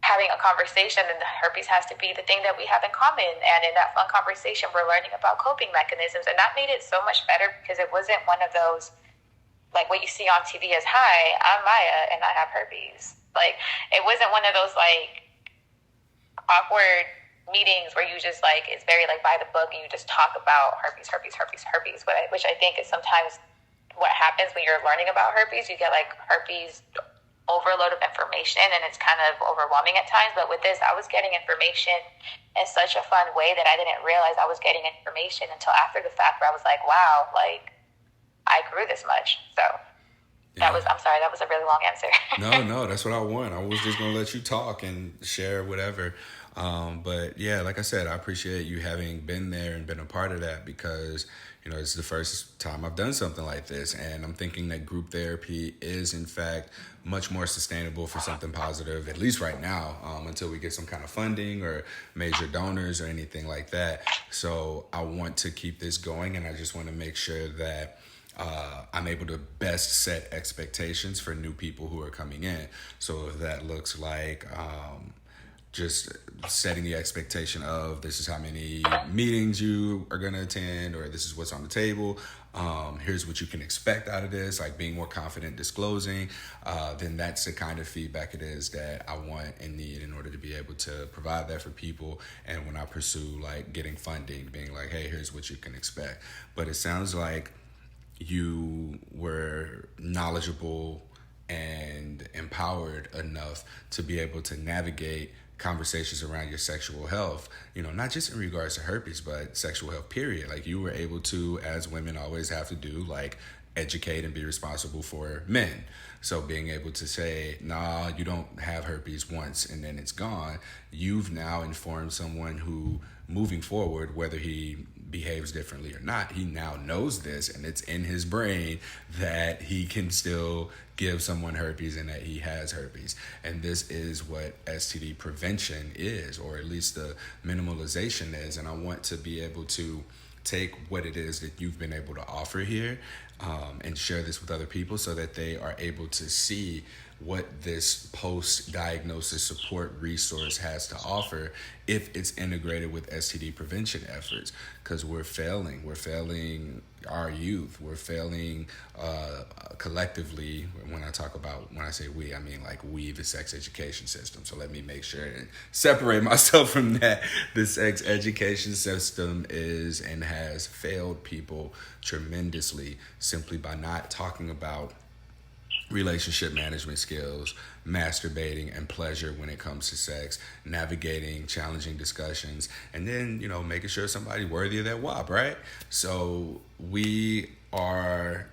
having a conversation, and the herpes has to be the thing that we have in common. And in that fun conversation, we're learning about coping mechanisms, and that made it so much better because it wasn't one of those, like what you see on TV as, hi, I'm Maya and I have herpes. Like, it wasn't one of those like awkward meetings where you just like, it's very like by the book and you just talk about herpes, which I think is sometimes what happens when you're learning about herpes. You get like herpes overload of information and it's kind of overwhelming at times. But with this, I was getting information in such a fun way that I didn't realize I was getting information until after the fact, where I was like, wow, like I grew this much. So yeah. I'm sorry, that was a really long answer. No, that's what I want. I was just going to let you talk and share whatever. But yeah, like I said, I appreciate you having been there and been a part of that because, you know, it's the first time I've done something like this. And I'm thinking that group therapy is, in fact, much more sustainable for something positive, at least right now, until we get some kind of funding or major donors or anything like that. So I want to keep this going, and I just want to make sure that I'm able to best set expectations for new people who are coming in. So if that looks like just setting the expectation of this is how many meetings you are going to attend, or this is what's on the table, here's what you can expect out of this, like being more confident disclosing, then that's the kind of feedback it is that I want and need in order to be able to provide that for people. And when I pursue like getting funding, being like, hey, here's what you can expect. But it sounds like you were knowledgeable and empowered enough to be able to navigate conversations around your sexual health, you know, not just in regards to herpes, but sexual health, period. Like you were able to, as women always have to do, like educate and be responsible for men. So being able to say, nah, you don't have herpes once and then it's gone. You've now informed someone who, moving forward, whether he behaves differently or not, he now knows this and it's in his brain that he can still give someone herpes and that he has herpes. And this is what STD prevention is, or at least the minimalization is. And I want to be able to take what it is that you've been able to offer here and share this with other people so that they are able to see what this post-diagnosis support resource has to offer if it's integrated with STD prevention efforts. Because we're failing our youth. We're failing collectively. When I say we, I mean like we, the sex education system. So let me make sure and separate myself from that. The sex education system is and has failed people tremendously simply by not talking about relationship management skills, masturbating and pleasure when it comes to sex, navigating challenging discussions, and then, you know, making sure somebody's worthy of that WAP, right? So we are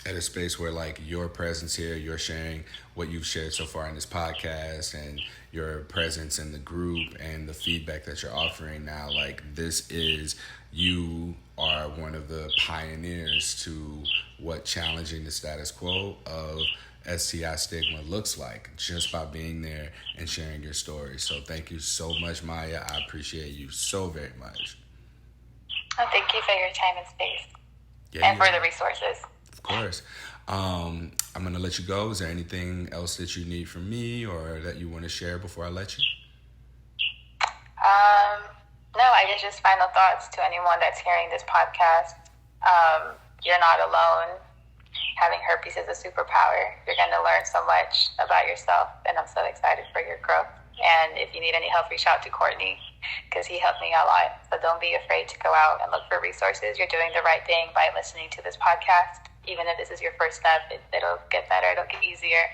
at a space where like your presence here, you're sharing what you've shared so far in this podcast and your presence in the group and the feedback that you're offering now, like this is, you are one of the pioneers to what challenging the status quo of STI stigma looks like just by being there and sharing your story. So thank you so much, Maya. I appreciate you so very much. Oh, thank you for your time and space, Yeah, for the resources. Of course. I'm going to let you go. Is there anything else that you need from me or that you want to share before I let you? No, I guess just final thoughts to anyone that's hearing this podcast. You're not alone. Having herpes is a superpower. You're going to learn so much about yourself, and I'm so excited for your growth. And if you need any help, reach out to Courtney, because he helped me a lot. So don't be afraid to go out and look for resources. You're doing the right thing by listening to this podcast. Even if this is your first step, it'll get better. It'll get easier.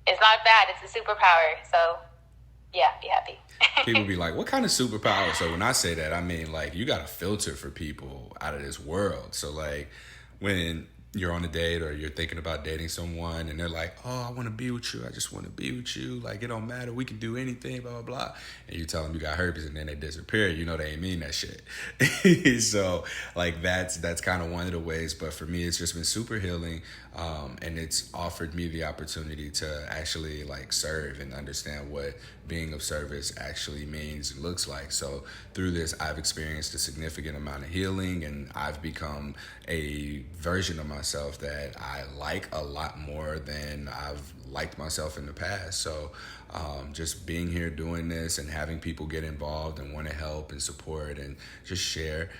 It's not bad. It's a superpower. So, yeah, be happy. People be like, what kind of superpower? So when I say that, I mean, like, you got to filter for people out of this world. So, like, when you're on a date or you're thinking about dating someone and they're like, oh, I want to be with you. I just want to be with you. Like, it don't matter. We can do anything, blah, blah, blah. And you tell them you got herpes and then they disappear. You know they ain't mean that shit. So, like, that's kind of one of the ways. But for me, it's just been super healing. And it's offered me the opportunity to actually, like, serve and understand what being of service actually means and looks like. So through this, I've experienced a significant amount of healing, and I've become a version of myself that I like a lot more than I've liked myself in the past. So just being here doing this and having people get involved and want to help and support and just share,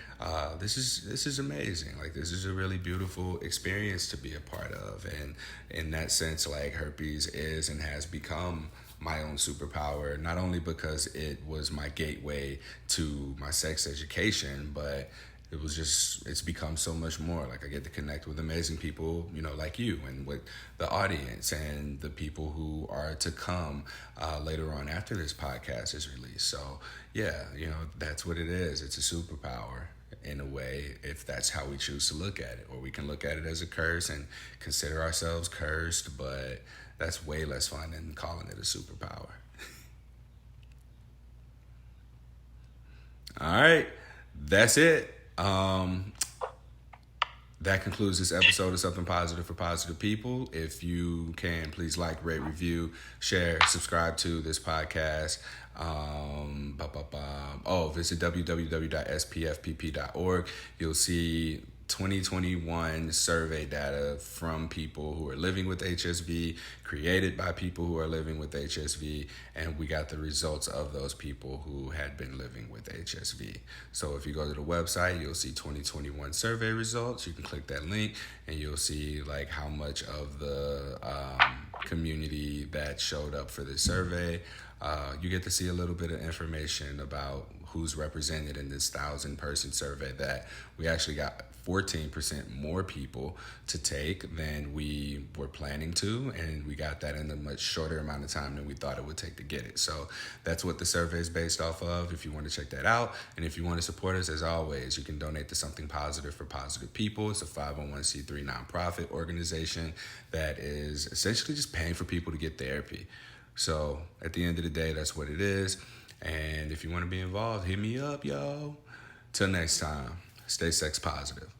this is amazing. Like, this is a really beautiful experience to be a part of. And in that sense, like, herpes is and has become my own superpower, not only because it was my gateway to my sex education, but it's become so much more. Like, I get to connect with amazing people, you know, like you, and with the audience and the people who are to come later on after this podcast is released. So yeah, you know, that's what it is. It's a superpower in a way, if that's how we choose to look at it. Or we can look at it as a curse and consider ourselves cursed, but that's way less fun than calling it a superpower. All right, that's it. That concludes this episode of Something Positive for Positive People. If you can, please like, rate, review, share, subscribe to this podcast. Visit www.spfpp.org. You'll see 2021 survey data from people who are living with HSV, created by people who are living with HSV, and we got the results of those people who had been living with HSV. So if you go to the website, you'll see 2021 survey results. You can click that link and you'll see like how much of the community that showed up for this survey. You get to see a little bit of information about who's represented in this 1,000-person survey that we actually got 14% more people to take than we were planning to, and we got that in a much shorter amount of time than we thought it would take to get it. So that's what the survey is based off of, if you want to check that out. And if you want to support us, as always, you can donate to Something Positive for Positive People. It's a 501c3 nonprofit organization that is essentially just paying for people to get therapy. So at the end of the day, that's what it is. And if you want to be involved, hit me up, yo. Till next time, stay sex positive.